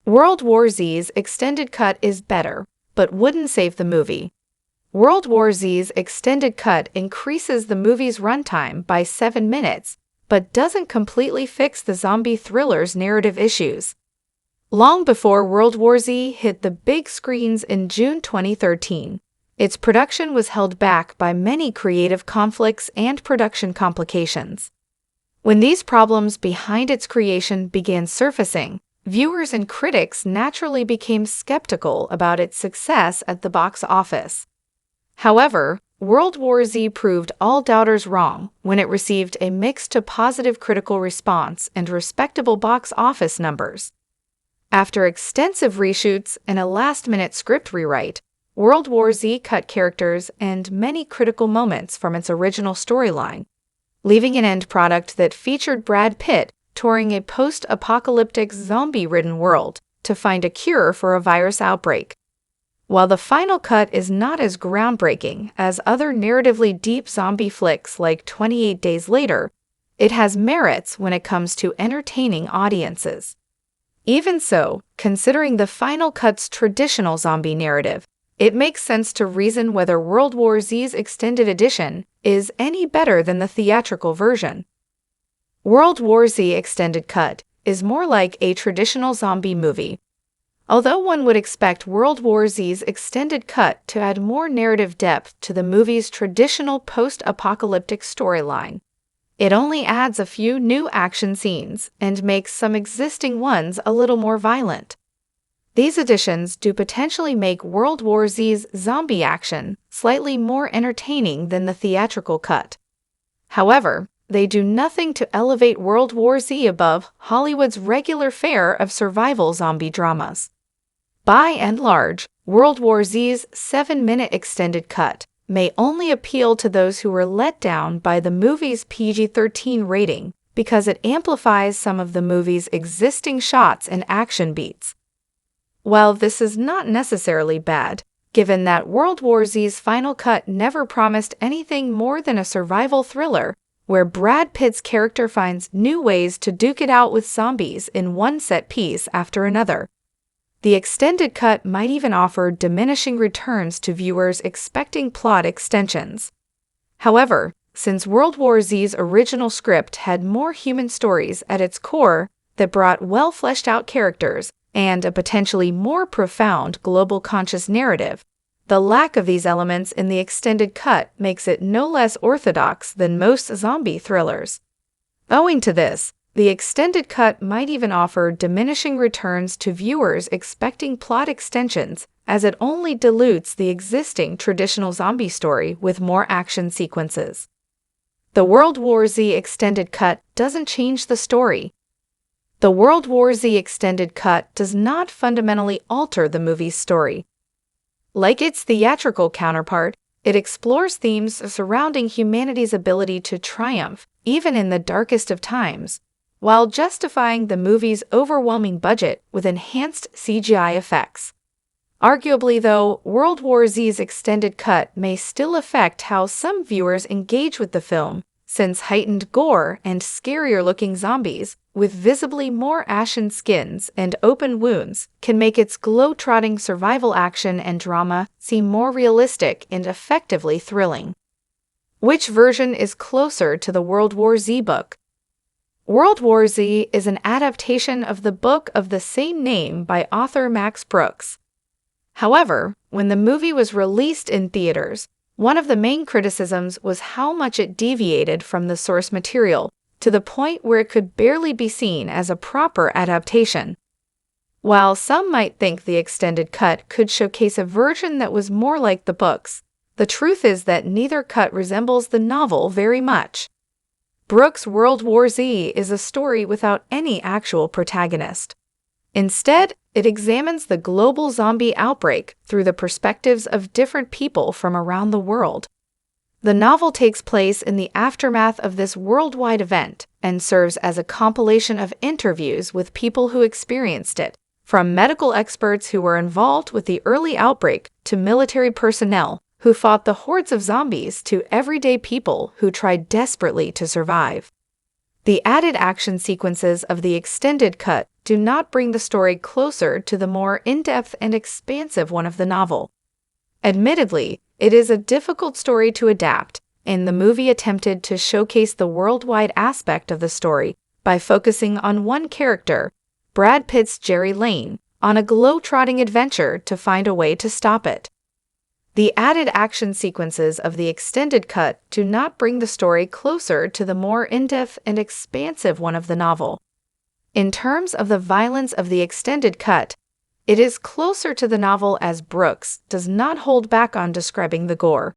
World War Z's extended cut is better, but wouldn't save the movie. World War Z's extended cut increases the movie's runtime by 7 minutes, but doesn't completely fix the zombie thriller's narrative issues. Long before World War Z hit the big screens in June 2013, its production was held back by many creative conflicts and production complications. When these problems behind its creation began surfacing, viewers and critics naturally became skeptical about its success at the box office. However, World War Z proved all doubters wrong when it received a mixed to positive critical response and respectable box office numbers. After extensive reshoots and a last-minute script rewrite, World War Z cut characters and many critical moments from its original storyline, leaving an end product that featured Brad Pitt touring a post-apocalyptic zombie-ridden world to find a cure for a virus outbreak. While the final cut is not as groundbreaking as other narratively deep zombie flicks like 28 Days Later, it has merits when it comes to entertaining audiences. Even so, considering the final cut's traditional zombie narrative, it makes sense to reason whether World War Z's extended edition is any better than the theatrical version. World War Z Extended Cut is more like a traditional zombie movie. Although one would expect World War Z's extended cut to add more narrative depth to the movie's traditional post-apocalyptic storyline, it only adds a few new action scenes and makes some existing ones a little more violent. These additions do potentially make World War Z's zombie action slightly more entertaining than the theatrical cut. However, they do nothing to elevate World War Z above Hollywood's regular fare of survival zombie dramas. By and large, World War Z's 7-minute extended cut may only appeal to those who were let down by the movie's PG-13 rating because it amplifies some of the movie's existing shots and action beats. While this is not necessarily bad, given that World War Z's final cut never promised anything more than a survival thriller, where Brad Pitt's character finds new ways to duke it out with zombies in one set piece after another. The extended cut might even offer diminishing returns to viewers expecting plot extensions. However, since World War Z's original script had more human stories at its core that brought well-fleshed-out characters and a potentially more profound global conscious narrative, the lack of these elements in the extended cut makes it no less orthodox than most zombie thrillers. Owing to this, the extended cut might even offer diminishing returns to viewers expecting plot extensions, as it only dilutes the existing traditional zombie story with more action sequences. The World War Z extended cut doesn't change the story. The World War Z extended cut does not fundamentally alter the movie's story. Like its theatrical counterpart, it explores themes surrounding humanity's ability to triumph, even in the darkest of times, while justifying the movie's overwhelming budget with enhanced CGI effects. Arguably, though, World War Z's extended cut may still affect how some viewers engage with the film, since heightened gore and scarier-looking zombies, with visibly more ashen skins and open wounds, can make its globe-trotting survival action and drama seem more realistic and effectively thrilling. Which version is closer to the World War Z book? World War Z is an adaptation of the book of the same name by author Max Brooks. However, when the movie was released in theaters, one of the main criticisms was how much it deviated from the source material, to the point where it could barely be seen as a proper adaptation. While some might think the extended cut could showcase a version that was more like the books, the truth is that neither cut resembles the novel very much. Brooks' World War Z is a story without any actual protagonist. Instead, it examines the global zombie outbreak through the perspectives of different people from around the world. The novel takes place in the aftermath of this worldwide event and serves as a compilation of interviews with people who experienced it, from medical experts who were involved with the early outbreak to military personnel who fought the hordes of zombies to everyday people who tried desperately to survive. The added action sequences of the extended cut do not bring the story closer to the more in-depth and expansive one of the novel. Admittedly, it is a difficult story to adapt, and the movie attempted to showcase the worldwide aspect of the story by focusing on one character, Brad Pitt's Jerry Lane, on a globe-trotting adventure to find a way to stop it. The added action sequences of the extended cut do not bring the story closer to the more in-depth and expansive one of the novel. In terms of the violence of the extended cut, it is closer to the novel as Brooks does not hold back on describing the gore.